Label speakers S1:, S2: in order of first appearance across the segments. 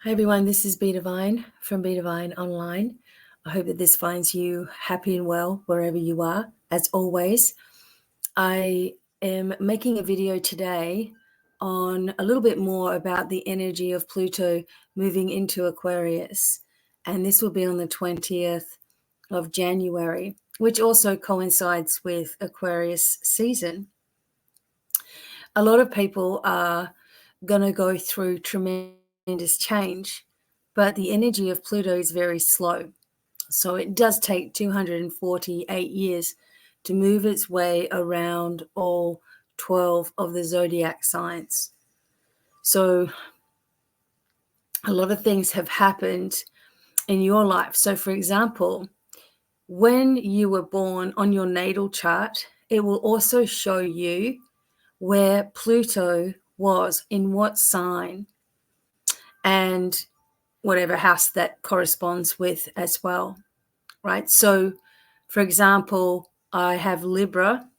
S1: Hi everyone, this is BDevine from BDevine Online. I hope that this finds you happy and well wherever you are. As always, I am making a video today on a little bit more about the energy of Pluto moving into Aquarius. And this will be on the 20th of January, which also coincides with Aquarius season. A lot of people are going to go through tremendous change, but the energy of Pluto is very slow. So it does take 248 years to move its way around all 12 of the zodiac signs. So a lot of things have happened in your life. So for example, when you were born on your natal chart, it will also show you where Pluto was, in what sign, and whatever house that corresponds with as well, right? So, for example, I have Libra.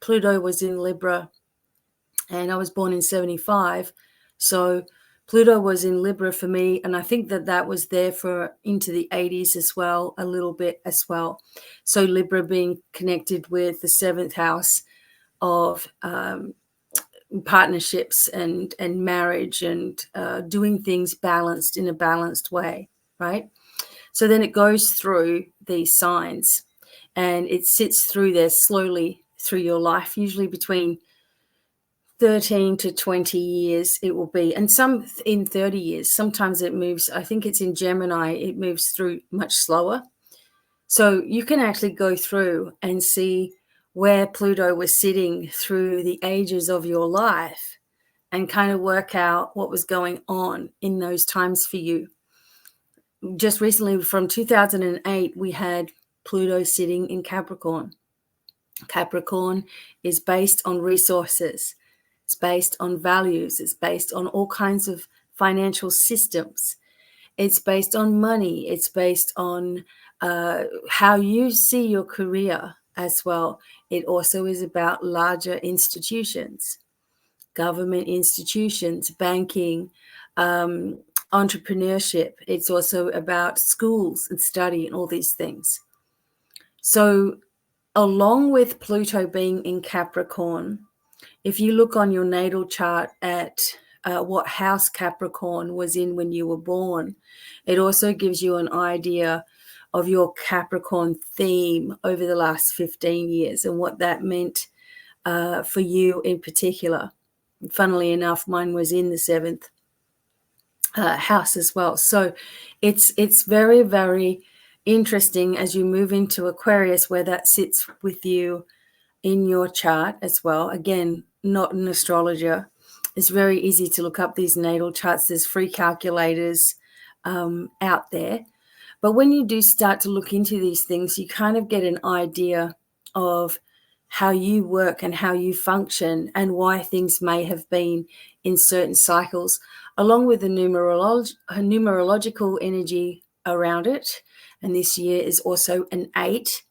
S1: Pluto was in Libra, and I was born in 75. So Pluto was in Libra for me, and I think that was there for into the 80s as well, a little bit as well. So Libra being connected with the 7th house of partnerships and marriage and doing things balanced in a balanced way, right? So then it goes through these signs and it sits through there slowly through your life, usually between 13 to 20 years it will be, and some in 30 years. Sometimes it moves, I think it's in Gemini, it moves through much slower. So you can actually go through and see where Pluto was sitting through the ages of your life and kind of work out what was going on in those times for you. Just recently, from 2008, we had Pluto sitting in Capricorn. Capricorn is based on resources. It's based on values. It's based on all kinds of financial systems. It's based on money. It's based on how you see your career as well. It also is about larger institutions, government institutions, banking, entrepreneurship. It's also about schools and study and all these things. So along with Pluto being in Capricorn, if you look on your natal chart at what house Capricorn was in when you were born, it also gives you an idea of your Capricorn theme over the last 15 years and what that meant for you in particular. Funnily enough, mine was in the 7th house as well. So it's very, very interesting as you move into Aquarius, where that sits with you in your chart as well. Again, not an astrologer. It's very easy to look up these natal charts. There's free calculators out there. But when you do start to look into these things, you kind of get an idea of how you work and how you function and why things may have been in certain cycles, along with the numerological energy around it. And this year is also an 8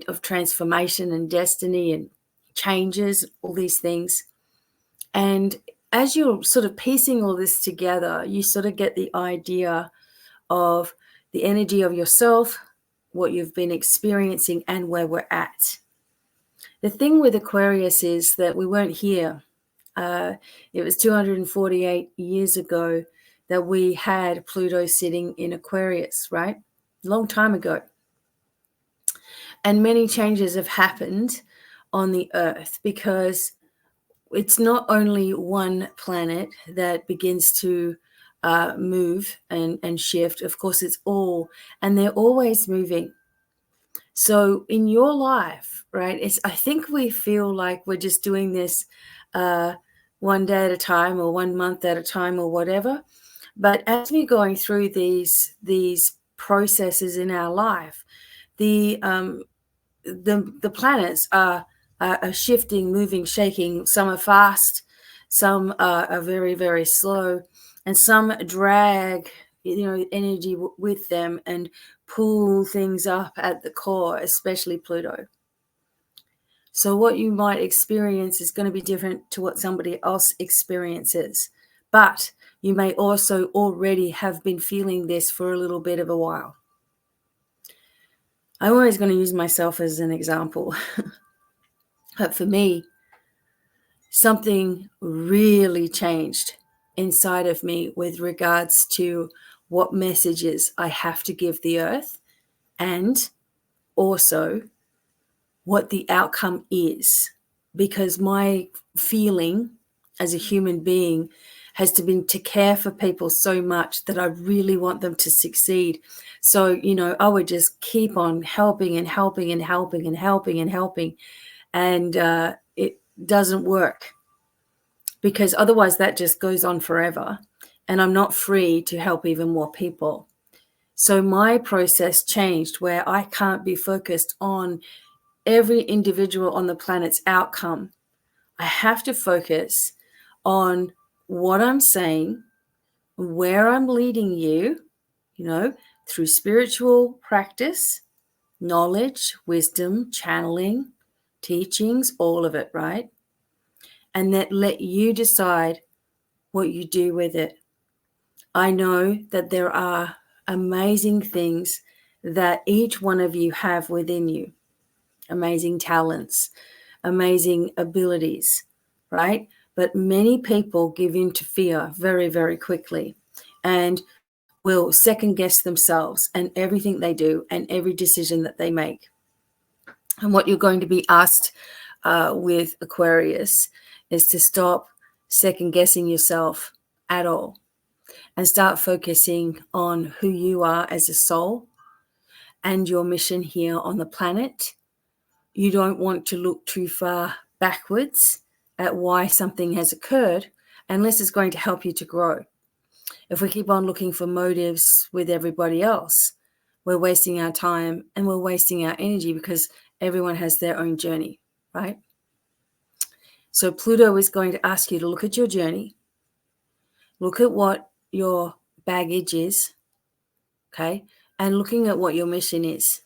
S1: of transformation and destiny and changes, all these things. And as you're sort of piecing all this together, you sort of get the idea of the energy of yourself, what you've been experiencing, and where we're at. The thing with Aquarius is that we weren't here. It was 248 years ago that we had Pluto sitting in Aquarius, right? A long time ago. And many changes have happened on the Earth because it's not only one planet that begins to move and shift. Of course, it's all, and they're always moving. So in your life, right, I think we feel like we're just doing this one day at a time or 1 month at a time or whatever. But as we're going through these processes in our life, the planets are shifting, moving, shaking. Some are fast, some are very, very slow, and some drag, energy with them and pull things up at the core, especially Pluto. So what you might experience is going to be different to what somebody else experiences. But you may also already have been feeling this for a little bit of a while. I'm always going to use myself as an example. But for me, something really changed inside of me with regards to what messages I have to give the earth, and also what the outcome is. Because my feeling as a human being has been to care for people so much that I really want them to succeed. So, I would just keep on helping and helping and helping and helping and helping. And it doesn't work, because otherwise that just goes on forever. And I'm not free to help even more people. So my process changed, where I can't be focused on every individual on the planet's outcome. I have to focus on what I'm saying, where I'm leading you, through spiritual practice, knowledge, wisdom, channeling, teachings, all of it, right? And let you decide what you do with it. I know that there are amazing things that each one of you have within you, amazing talents, amazing abilities, right? But many people give in to fear very, very quickly and will second guess themselves and everything they do and every decision that they make. And what you're going to be asked with Aquarius is to stop second guessing yourself at all and start focusing on who you are as a soul and your mission here on the planet. You don't want to look too far backwards at why something has occurred unless it's going to help you to grow. If we keep on looking for motives with everybody else, we're wasting our time and we're wasting our energy, because everyone has their own journey, right? So Pluto is going to ask you to look at your journey, look at what your baggage is, okay, and looking at what your mission is.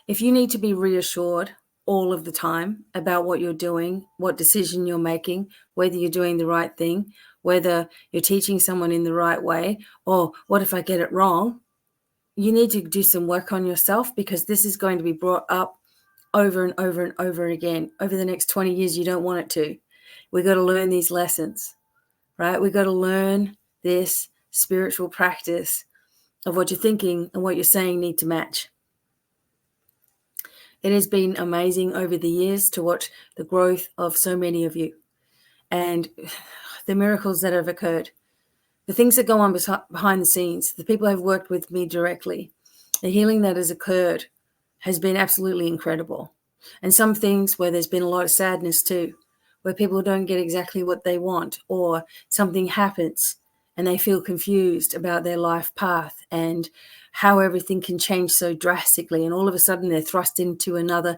S1: If you need to be reassured all of the time about what you're doing, what decision you're making, whether you're doing the right thing, whether you're teaching someone in the right way, or what if I get it wrong, you need to do some work on yourself, because this is going to be brought up over and over and over again. Over the next 20 years, you don't want it to. We've got to learn these lessons, right? We've got to learn this spiritual practice of what you're thinking and what you're saying need to match. It has been amazing over the years to watch the growth of so many of you and the miracles that have occurred, the things that go on behind the scenes, the people who have worked with me directly, the healing that has occurred has been absolutely incredible. And some things where there's been a lot of sadness too, where people don't get exactly what they want, or something happens and they feel confused about their life path and how everything can change so drastically, and all of a sudden they're thrust into another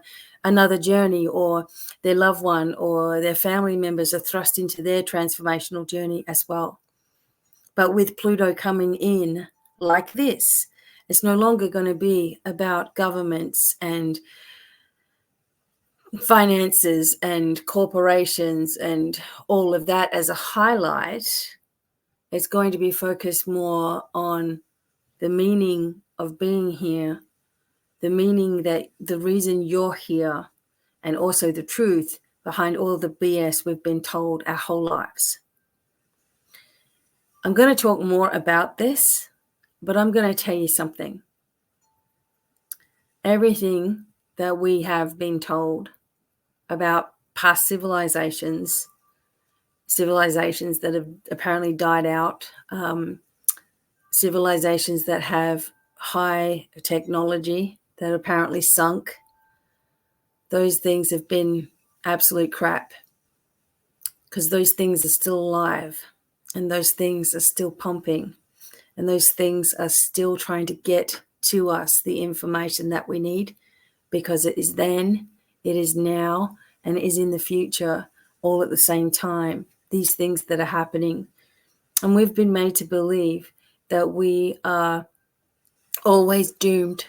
S1: journey, or their loved one or their family members are thrust into their transformational journey as well. But with Pluto coming in like this, it's no longer going to be about governments and finances and corporations and all of that as a highlight. It's going to be focused more on the meaning of being here, the meaning that the reason you're here, and also the truth behind all the BS we've been told our whole lives. I'm going to talk more about this, but I'm going to tell you something. Everything that we have been told about past civilizations that have apparently died out, civilizations that have high technology that apparently sunk, those things have been absolute crap, because those things are still alive and those things are still pumping and those things are still trying to get to us the information that we need, because it is then, it is now, and it is in the future all at the same time, these things that are happening. And we've been made to believe that we are always doomed.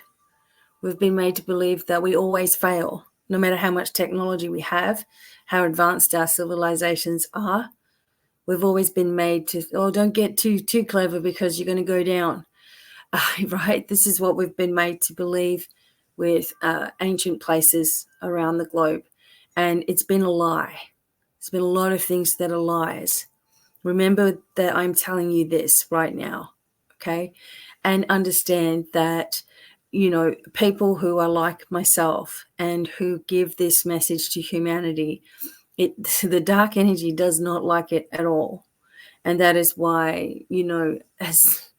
S1: We've been made to believe that we always fail, no matter how much technology we have, how advanced our civilizations are. We've always been made to, oh, don't get too clever because you're going to go down, right? This is what we've been made to believe with ancient places around the globe. And it's been a lie. There's been a lot of things that are lies. Remember that I'm telling you this right now, okay? And understand that, you know, people who are like myself and who give this message to humanity, the dark energy does not like it at all. And that is why, you know, as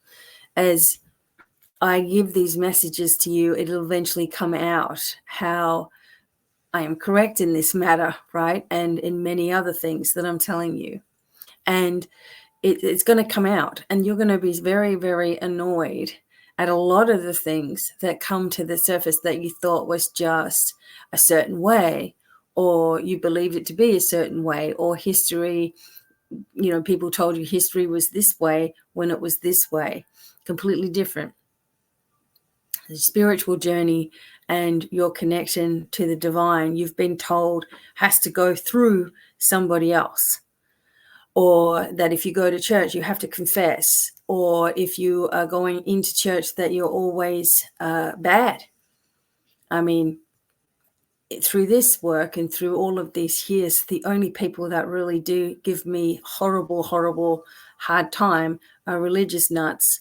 S1: I give these messages to you, it'll eventually come out how I am correct in this matter, right? And in many other things that I'm telling you. And it's going to come out, and you're going to be very, very annoyed at a lot of the things that come to the surface that you thought was just a certain way, or you believed it to be a certain way, or history, you know, people told you history was this way when it was this way, completely different. The spiritual journey and your connection to the divine, you've been told, has to go through somebody else. Or that if you go to church, you have to confess. Or if you are going into church, that you're always bad. I mean, through this work and through all of these years, the only people that really do give me horrible, horrible, hard time are religious nuts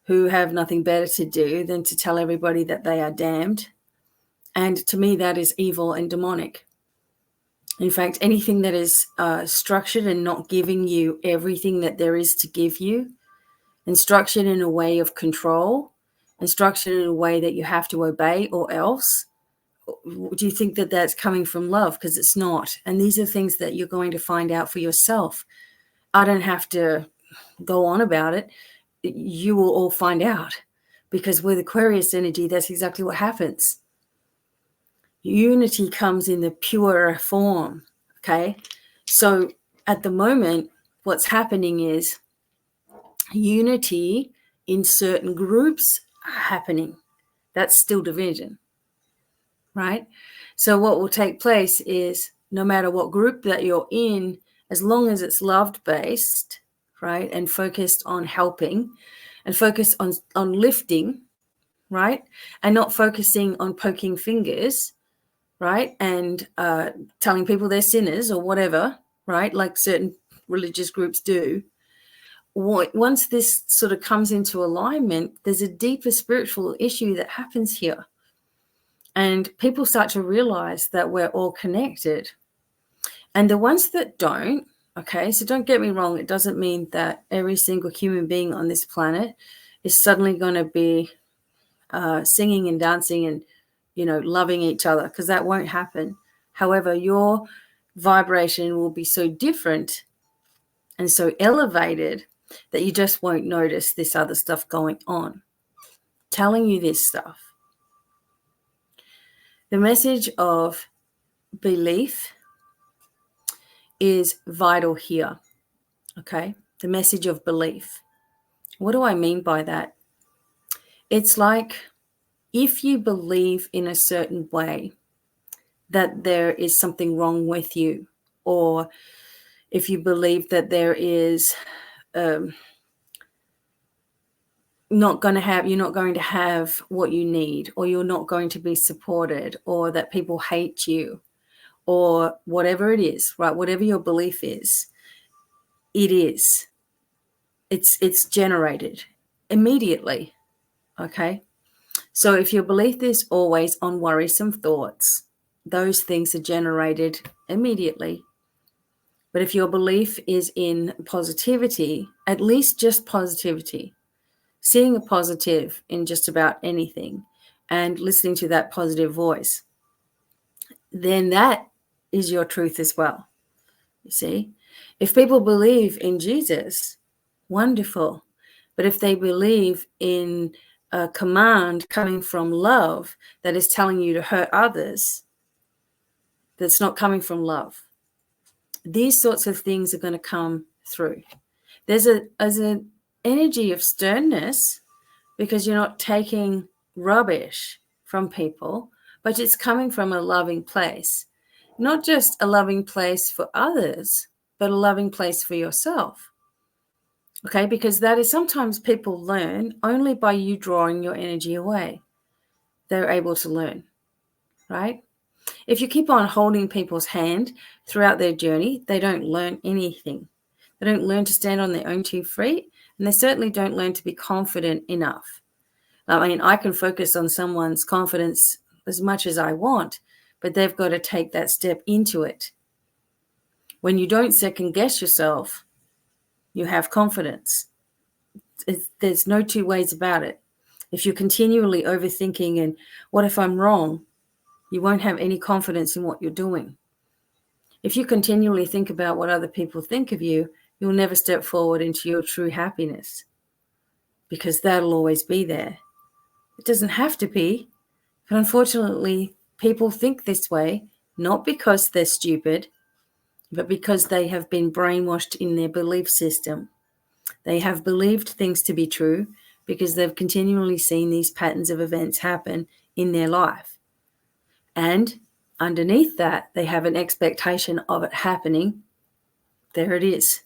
S1: who have nothing better to do than to tell everybody that they are damned. And to me, that is evil and demonic. In fact, anything that is structured and not giving you everything that there is to give you, and structured in a way of control, and structured in a way that you have to obey or else, do you think that that's coming from love? Because it's not. And these are things that you're going to find out for yourself. I don't have to go on about it. You will all find out, because with Aquarius energy, that's exactly what happens. Unity comes in the pure form, okay? So at the moment, what's happening is unity in certain groups are happening. That's still division, right? So what will take place is no matter what group that you're in, as long as it's love-based, right, and focused on helping and focused on lifting, right, and not focusing on poking fingers, right, and telling people they're sinners or whatever, right, like certain religious groups do. Once this sort of comes into alignment, there's a deeper spiritual issue that happens here. And people start to realize that we're all connected. And the ones that don't, okay, so don't get me wrong, it doesn't mean that every single human being on this planet is suddenly going to be singing and dancing and, you know, loving each other, because that won't happen. However, your vibration will be so different and so elevated that you just won't notice this other stuff going on. Telling you this stuff. The message of belief is vital here, okay? The message of belief. What do I mean by that? It's like if you believe in a certain way that there is something wrong with you, or if you believe that there is you're not going to have what you need, or you're not going to be supported, or that people hate you, or whatever it is, right? Whatever your belief is, it's generated immediately, okay? So if your belief is always on worrisome thoughts, those things are generated immediately. But if your belief is in positivity, at least just positivity, seeing a positive in just about anything and listening to that positive voice, then that is your truth as well. You see, if people believe in Jesus, wonderful. But if they believe in a command coming from love that is telling you to hurt others, that's not coming from love. These sorts of things are going to come through. There's an energy of sternness because you're not taking rubbish from people, but it's coming from a loving place. Not just a loving place for others, but a loving place for yourself. Okay, because that is sometimes people learn only by you drawing your energy away. They're able to learn, right? If you keep on holding people's hand throughout their journey, they don't learn anything. They don't learn to stand on their own 2 feet, and they certainly don't learn to be confident enough. I mean, I can focus on someone's confidence as much as I want, but they've got to take that step into it. When you don't second guess yourself, you have confidence. There's no 2 ways about it. If you're continually overthinking and what if I'm wrong, you won't have any confidence in what you're doing. If you continually think about what other people think of you, you'll never step forward into your true happiness, because that'll always be there. It doesn't have to be, but unfortunately, people think this way, not because they're stupid, but because they have been brainwashed in their belief system. They have believed things to be true because they've continually seen these patterns of events happen in their life. And underneath that, they have an expectation of it happening. There it is.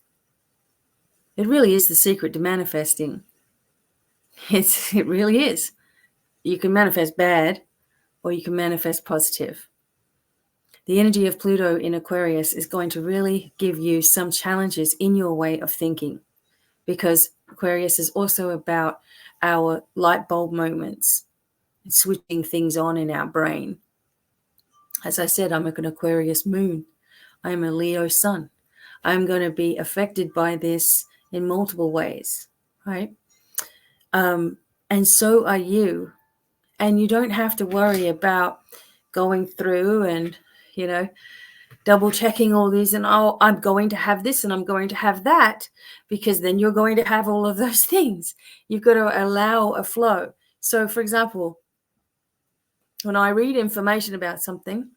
S1: It really is the secret to manifesting. It really is. You can manifest bad or you can manifest positive. The energy of Pluto in Aquarius is going to really give you some challenges in your way of thinking, because Aquarius is also about our light bulb moments, switching things on in our brain. As I said, I'm an Aquarius moon. I'm a Leo sun. I'm going to be affected by this in multiple ways, right? And so are you. And you don't have to worry about going through and, double checking all these and, I'm going to have this and I'm going to have that, because then you're going to have all of those things. You've got to allow a flow. So, for example, when I read information about something,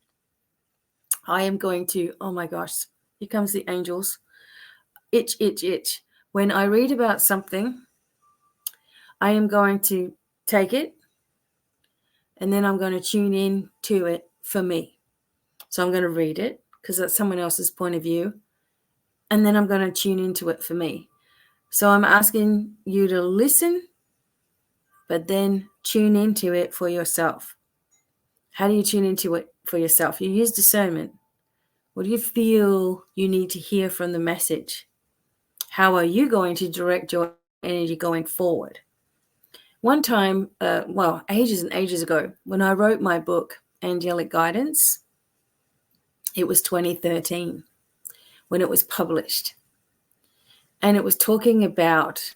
S1: I am going to, oh my gosh, here comes the angels. Itch, itch, itch. When I read about something, I am going to take it and then I'm going to tune in to it for me. So I'm going to read it because that's someone else's point of view. And then I'm going to tune into it for me. So I'm asking you to listen, but then tune into it for yourself. How do you tune into it for yourself? You use discernment. What do you feel you need to hear from the message? How are you going to direct your energy going forward? One time, ages and ages ago, when I wrote my book, Angelic Guidance, it was 2013 when it was published. And it was talking about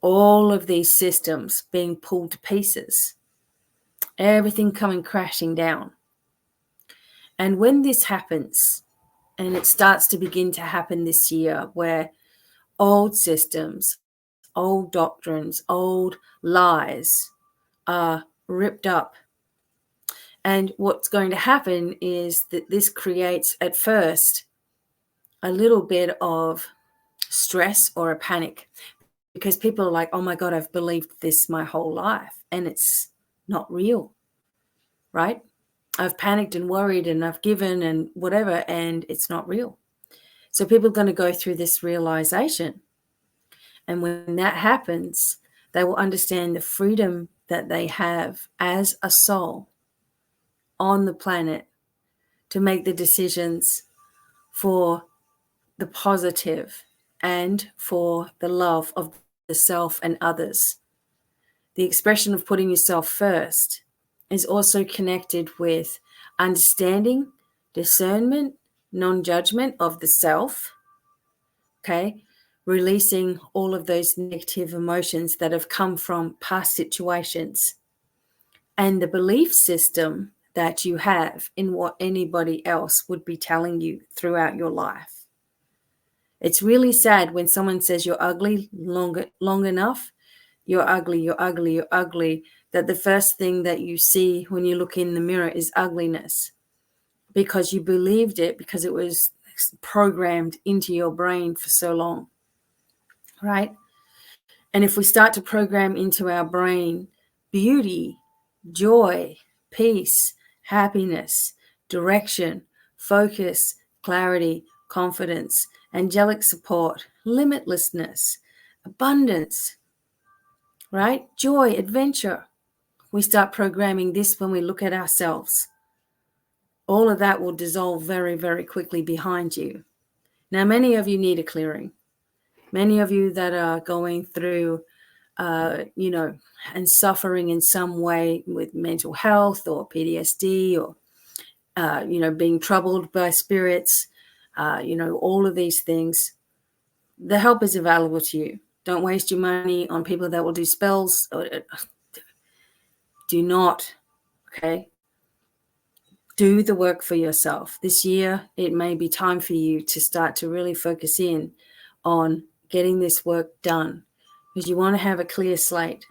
S1: all of these systems being pulled to pieces, everything coming crashing down. And when this happens, and it starts to begin to happen this year, where old systems, old doctrines, old lies are ripped up. And what's going to happen is that this creates at first a little bit of stress or a panic, because people are like, oh my God, I've believed this my whole life and it's not real, right? I've panicked and worried and I've given and whatever, and it's not real. So people are going to go through this realization. And when that happens, they will understand the freedom that they have as a soul on the planet to make the decisions for the positive and for the love of the self and others. The expression of putting yourself first is also connected with understanding, discernment, non-judgment of the self, okay? Releasing all of those negative emotions that have come from past situations, and the belief system that you have in what anybody else would be telling you throughout your life. It's really sad when someone says you're ugly long enough, you're ugly, you're ugly, you're ugly, that the first thing that you see when you look in the mirror is ugliness, because you believed it, because it was programmed into your brain for so long, right? And if we start to program into our brain beauty, joy, peace, happiness, direction, focus, clarity, confidence, angelic support, limitlessness, abundance, right? Joy, adventure. We start programming this when we look at ourselves. All of that will dissolve very, very quickly behind you. Now, many of you need a clearing. Many of you that are going through, and suffering in some way with mental health or PTSD or, being troubled by spirits, all of these things, the help is available to you. Don't waste your money on people that will do spells. Do not, okay? Do the work for yourself. This year, it may be time for you to start to really focus in on getting this work done, because you want to have a clear slate.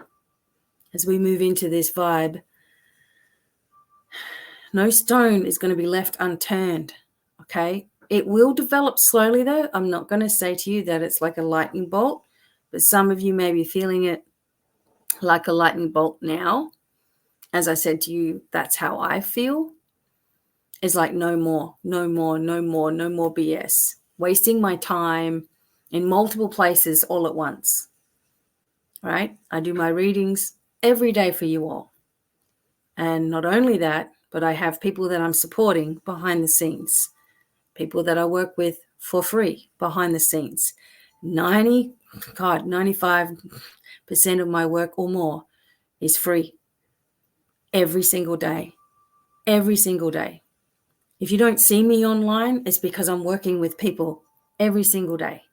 S1: As we move into this vibe, no stone is going to be left unturned, okay? It will develop slowly, though. I'm not going to say to you that it's like a lightning bolt, but some of you may be feeling it like a lightning bolt now. As I said to you, that's how I feel. It's like no more BS. Wasting my time in multiple places all at once, right? I do my readings every day for you all. And not only that, but I have people that I'm supporting behind the scenes, people that I work with for free behind the scenes. 95% of my work or more is free every single day. Every single day. If you don't see me online, it's because I'm working with people every single day.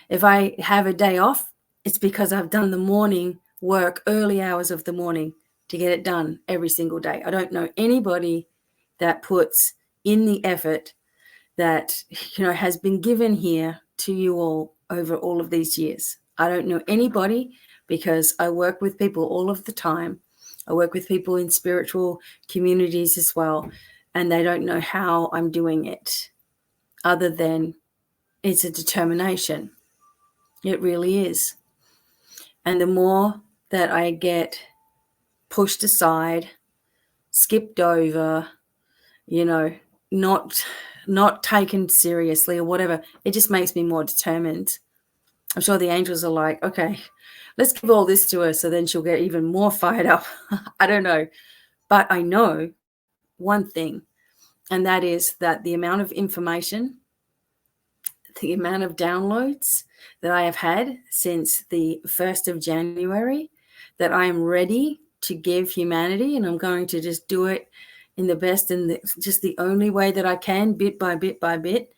S1: If I have a day off, it's because I've done the morning work, early hours of the morning, to get it done every single day. I don't know anybody that puts in the effort that, has been given here to you all over all of these years. I don't know anybody, because I work with people all of the time. I work with people in spiritual communities as well, and they don't know how I'm doing it, other than it's a determination. It really is. And the more that I get pushed aside, skipped over, not taken seriously or whatever, it just makes me more determined. I'm sure the angels are like, okay, let's give all this to her so then she'll get even more fired up. I don't know. But I know one thing, and that is that the amount of information, the amount of downloads that I have had since the 1st of January, that I am ready to give humanity, and I'm going to just do it in the best and just the only way that I can, bit by bit by bit.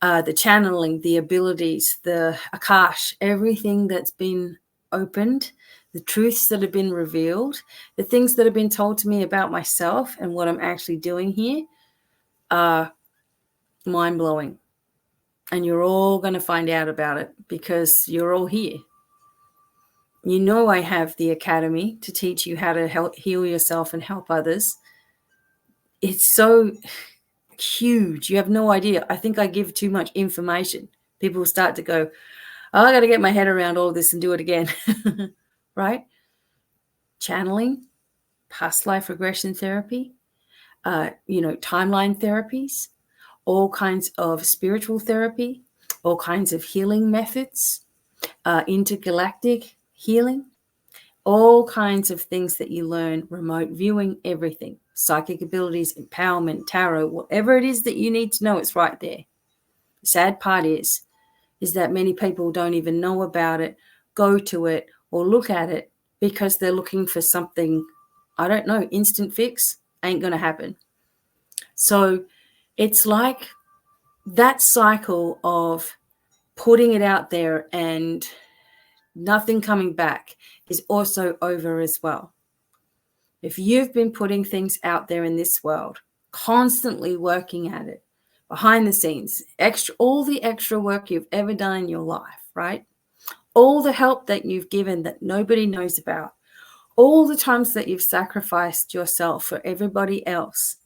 S1: The channeling, the abilities, the Akash, everything that's been opened, the truths that have been revealed, the things that have been told to me about myself and what I'm actually doing here are mind-blowing. And you're all going to find out about it because you're all here. I have the academy to teach you how to help heal yourself and help others. It's so huge. You have no idea. I think I give too much information. People start to go, I got to get my head around all this and do it again. Right? Channeling, past life regression therapy, timeline therapies, all kinds of spiritual therapy, all kinds of healing methods, intergalactic healing, all kinds of things that you learn, remote viewing, everything, psychic abilities, empowerment, tarot, whatever it is that you need to know, it's right there. The sad part is that many people don't even know about it, go to it, or look at it because they're looking for something, I don't know, instant fix. Ain't going to happen. So it's like that cycle of putting it out there and nothing coming back is also over as well. If you've been putting things out there in this world, constantly working at it, behind the scenes, all the extra work you've ever done in your life, right? All the help that you've given that nobody knows about, all the times that you've sacrificed yourself for everybody else,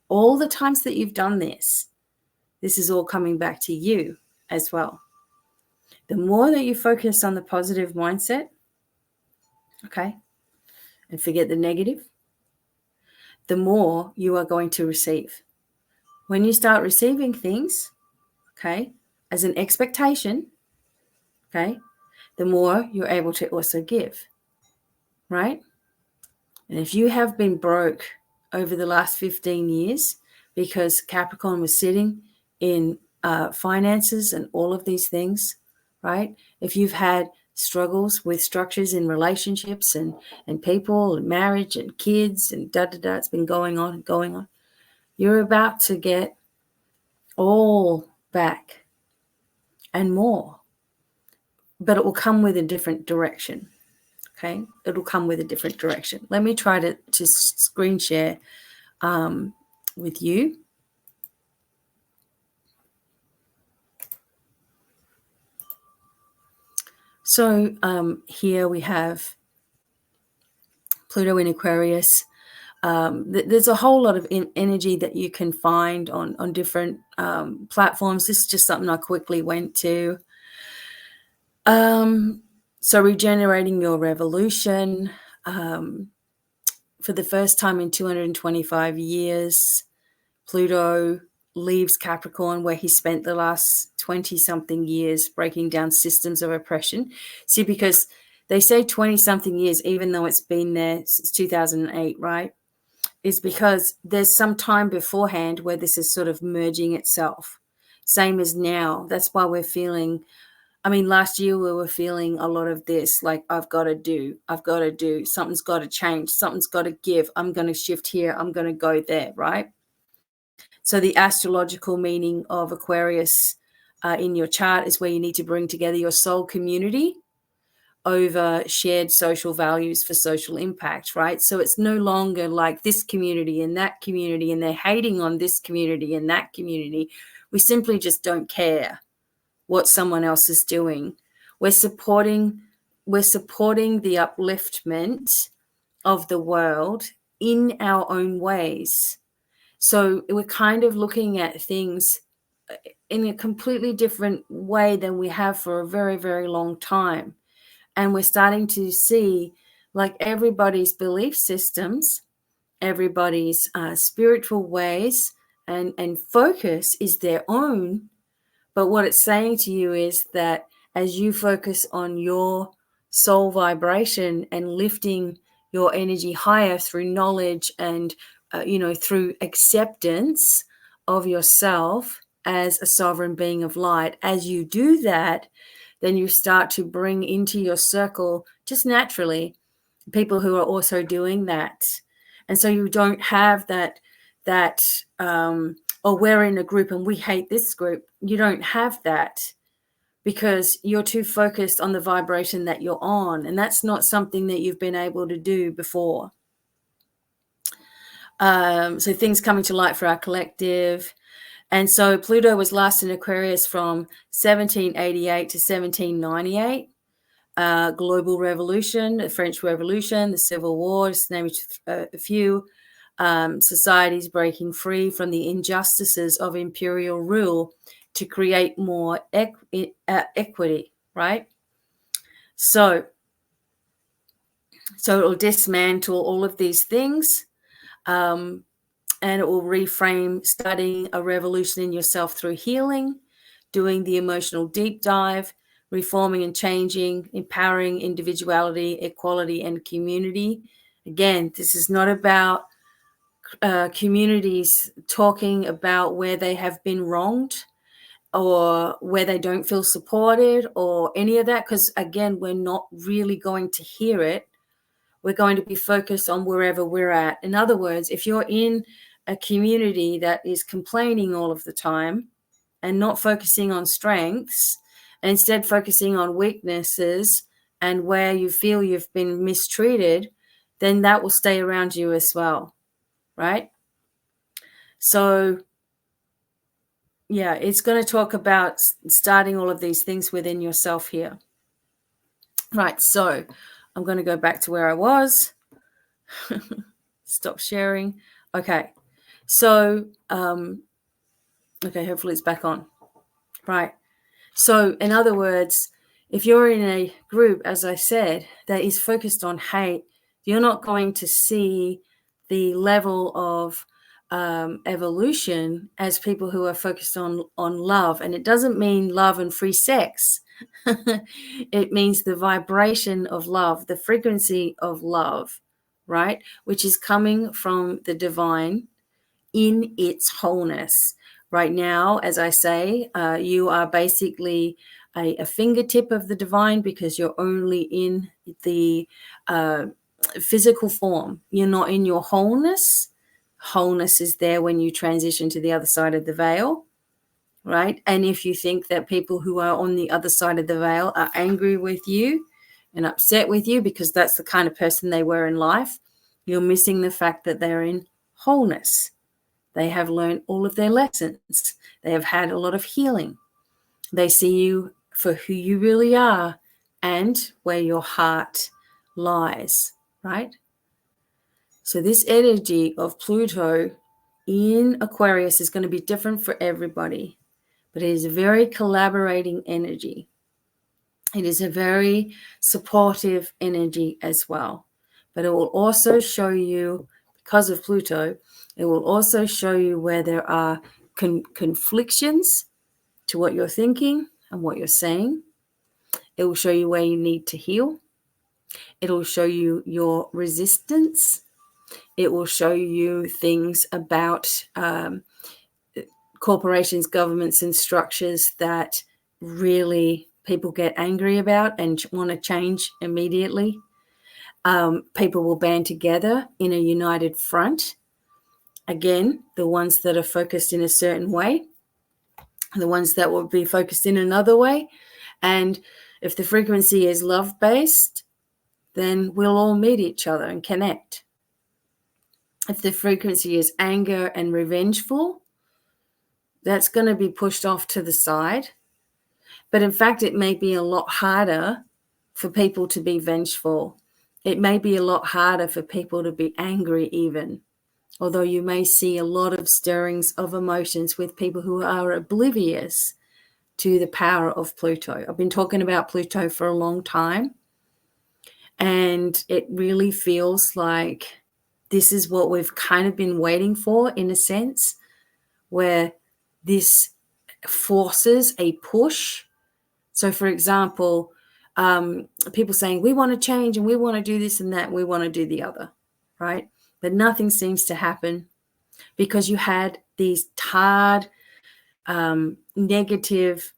S1: all the times that you've done this is all coming back to you as well. The more that you focus on the positive mindset, okay, and forget the negative, the more you are going to receive. When you start receiving things, okay, as an expectation, okay, the more you're able to also give, right? And if you have been broke over the last 15 years because Capricorn was sitting in finances and all of these things, right? If you've had struggles with structures in relationships and people and marriage and kids and it's been going on and going on, you're about to get all back and more, but it will come with a different direction. Okay, it'll come with a different direction. Let me try to screen share with you. So here we have Pluto in Aquarius. There's a whole lot of energy that you can find on different platforms. This is just something I quickly went to. So regenerating your revolution for the first time in 225 years, Pluto leaves Capricorn, where he spent the last 20-something years breaking down systems of oppression. See, because they say 20-something years, even though it's been there since 2008, right? Is because there's some time beforehand where this is sort of merging itself. Same as now. That's why we're feeling, I mean, last year we were feeling a lot of this, like, I've got to do, something's got to change, something's got to give, I'm going to shift here, I'm going to go there, right? So the astrological meaning of Aquarius in your chart is where you need to bring together your soul community over shared social values for social impact, right? So it's no longer like this community and that community, and they're hating on this community and that community. We simply just don't care what someone else is doing. We're supporting the upliftment of the world in our own ways. So we're kind of looking at things in a completely different way than we have for a very, very long time. And we're starting to see, like, everybody's belief systems, everybody's spiritual ways and focus is their own. But what it's saying to you is that as you focus on your soul vibration and lifting your energy higher through knowledge and, through acceptance of yourself as a sovereign being of light, as you do that, then you start to bring into your circle just naturally people who are also doing that. And so you don't have that we're in a group and we hate this group. You don't have that because you're too focused on the vibration that you're on. And that's not something that you've been able to do before. So things coming to light for our collective. And so Pluto was last in Aquarius from 1788 to 1798. Global Revolution, the French Revolution, the Civil War, just to name a few. Societies breaking free from the injustices of imperial rule to create more equity, right? So it will dismantle all of these things. And it will reframe studying a revolution in yourself through healing, doing the emotional deep dive, reforming and changing, empowering individuality, equality, and community. Again, this is not about communities talking about where they have been wronged or where they don't feel supported or any of that, because, again, we're not really going to hear it. We're going to be focused on wherever we're at. In other words, if you're in a community that is complaining all of the time and not focusing on strengths, and instead focusing on weaknesses and where you feel you've been mistreated, then that will stay around you as well, right? So, yeah, it's going to talk about starting all of these things within yourself here. Right, so I'm going to go back to where I was. Stop sharing. Okay, so, okay, hopefully it's back on. Right. So, in other words, if you're in a group, as I said, that is focused on hate, you're not going to see the level of evolution as people who are focused on love. And it doesn't mean love and free sex. It means the vibration of love, the frequency of love, right? Which is coming from the divine in its wholeness. Right now, as I say, you are basically a fingertip of the divine, because you're only in the physical form. You're not in your wholeness. Wholeness is there when you transition to the other side of the veil, right? And if you think that people who are on the other side of the veil are angry with you and upset with you because that's the kind of person they were in life, you're missing the fact that they're in wholeness. They have learned all of their lessons. They have had a lot of healing. They see you for who you really are and where your heart lies, right? So this energy of Pluto in Aquarius is going to be different for everybody, but it is a very collaborating energy. It is a very supportive energy as well. But it will also show you, because of Pluto, it will also show you where there are conflictions to what you're thinking and what you're saying. It will show you where you need to heal. It will show you your resistance. It will show you things about corporations, governments, and structures that really people get angry about and want to change immediately. People will band together in a united front. Again, the ones that are focused in a certain way, the ones that will be focused in another way. And if the frequency is love-based, then we'll all meet each other and connect. If the frequency is anger and revengeful, that's going to be pushed off to the side. But in fact, it may be a lot harder for people to be vengeful. It may be a lot harder for people to be angry even, although you may see a lot of stirrings of emotions with people who are oblivious to the power of Pluto. I've been talking about Pluto for a long time, and it really feels like this is what we've kind of been waiting for, in a sense, where this forces a push. So, for example, people saying, we want to change and we want to do this and that, and we want to do the other, right? But nothing seems to happen because you had these tired, negative,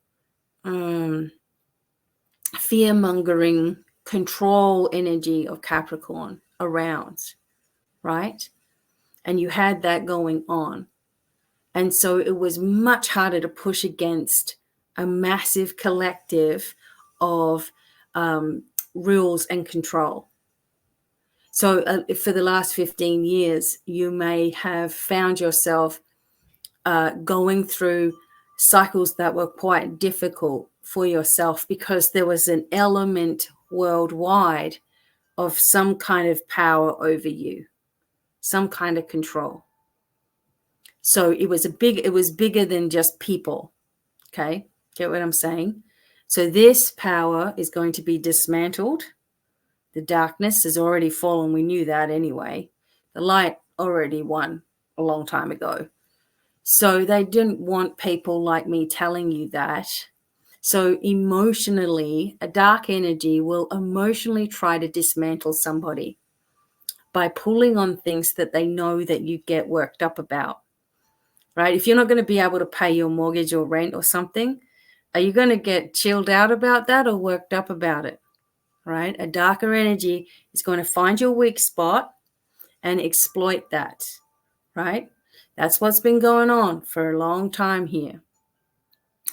S1: fear-mongering, control energy of Capricorn around, right? And you had that going on. And so it was much harder to push against a massive collective of rules and control. So for the last 15 years, you may have found yourself going through cycles that were quite difficult for yourself because there was an element worldwide of some kind of power over you, some kind of control. So it was bigger than just people. Okay, get what I'm saying? So this power is going to be dismantled. The darkness has already fallen. We knew that anyway. The light already won a long time ago. So they didn't want people like me telling you that. So emotionally, a dark energy will emotionally try to dismantle somebody by pulling on things that they know that you get worked up about, right? If you're not going to be able to pay your mortgage or rent or something, are you going to get chilled out about that or worked up about it, right? A darker energy is going to find your weak spot and exploit that, right? That's what's been going on for a long time here.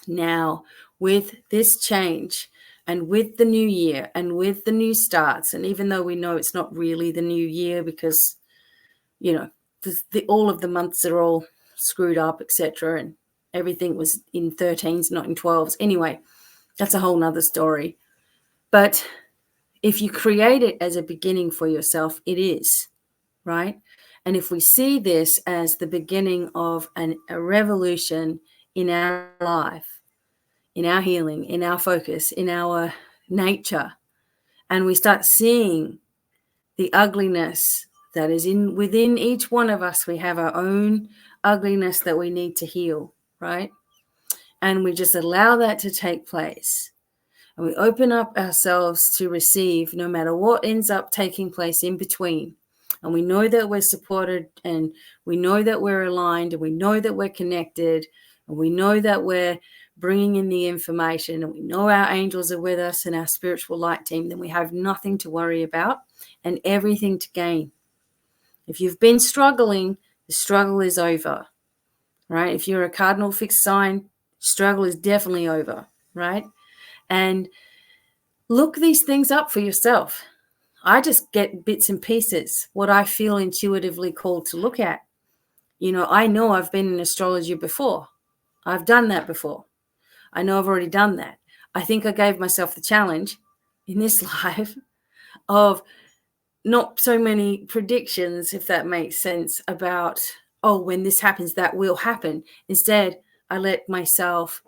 S1: Now, with this change and with the new year and with the new starts, and even though we know it's not really the new year because, you know, all of the months are all screwed up, etc., and everything was in 13s, not in 12s. Anyway, that's a whole nother story. But if you create it as a beginning for yourself, it is, right? And if we see this as the beginning of a revolution in our life, in our healing, in our focus, in our nature, and we start seeing the ugliness, that is within each one of us. We have our own ugliness that we need to heal, right? And we just allow that to take place. And we open up ourselves to receive no matter what ends up taking place in between. And we know that we're supported, and we know that we're aligned, and we know that we're connected, and we know that we're bringing in the information, and we know our angels are with us and our spiritual light team. Then we have nothing to worry about and everything to gain. If you've been struggling, the struggle is over, right? If you're a cardinal fixed sign, struggle is definitely over, right? And look these things up for yourself. I just get bits and pieces, what I feel intuitively called to look at. I know I've been in astrology before. I've done that before. I know I've already done that. I think I gave myself the challenge in this life of not so many predictions, if that makes sense, about, when this happens, that will happen. Instead, I let myself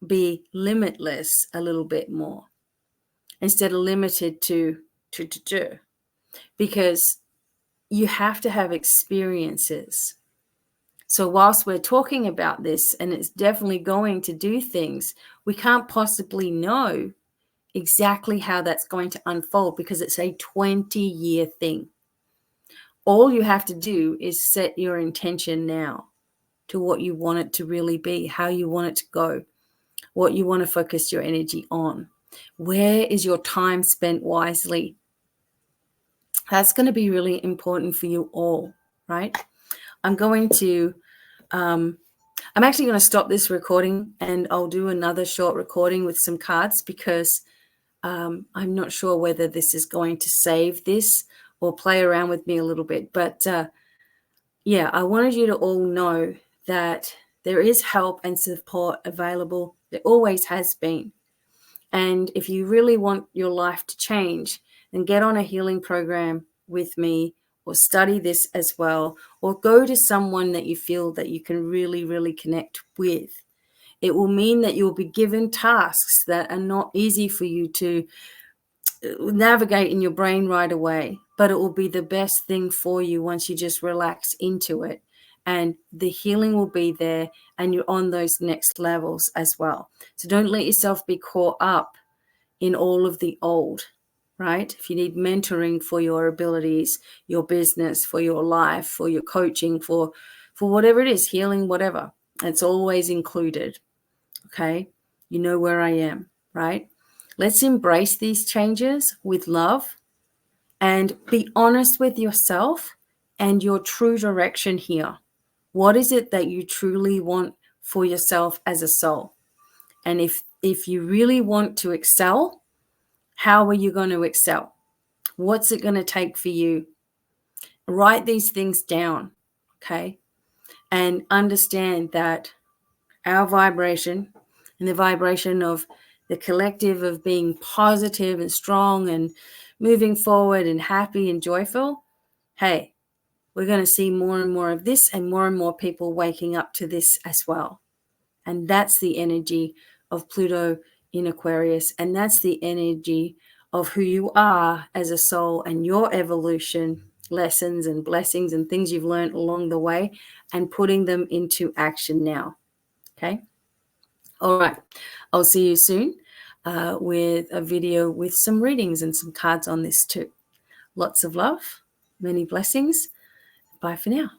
S1: be limitless a little bit more instead of limited to because you have to have experiences. So whilst we're talking about this, and it's definitely going to do things, we can't possibly know exactly how that's going to unfold because it's a 20-year thing. All you have to do is set your intention now to what you want it to really be, how you want it to go, what you want to focus your energy on. Where is your time spent wisely? That's going to be really important for you all, right? I'm actually going to stop this recording, and I'll do another short recording with some cards because I'm not sure whether this is going to save this or play around with me a little bit. But I wanted you to all know that there is help and support available. There always has been. And if you really want your life to change, then get on a healing program with me, or study this as well, or go to someone that you feel that you can really, really connect with. It will mean that you'll be given tasks that are not easy for you to navigate in your brain right away, but it will be the best thing for you once you just relax into it. And the healing will be there, and you're on those next levels as well. So don't let yourself be caught up in all of the old, right? If you need mentoring for your abilities, your business, for your life, for your coaching, for whatever it is, healing, whatever, it's always included, okay? You know where I am, right? Let's embrace these changes with love and be honest with yourself and your true direction here. What is it that you truly want for yourself as a soul? And if you really want to excel, how are you going to excel? What's it going to take for you? Write these things down, okay? And understand that our vibration and the vibration of the collective of being positive and strong and moving forward and happy and joyful, hey, we're going to see more and more of this, and more people waking up to this as well. And that's the energy of Pluto in Aquarius. And that's the energy of who you are as a soul and your evolution, lessons and blessings and things you've learned along the way, and putting them into action now. Okay. All right. I'll see you soon with a video with some readings and some cards on this too. Lots of love, many blessings. Bye for now.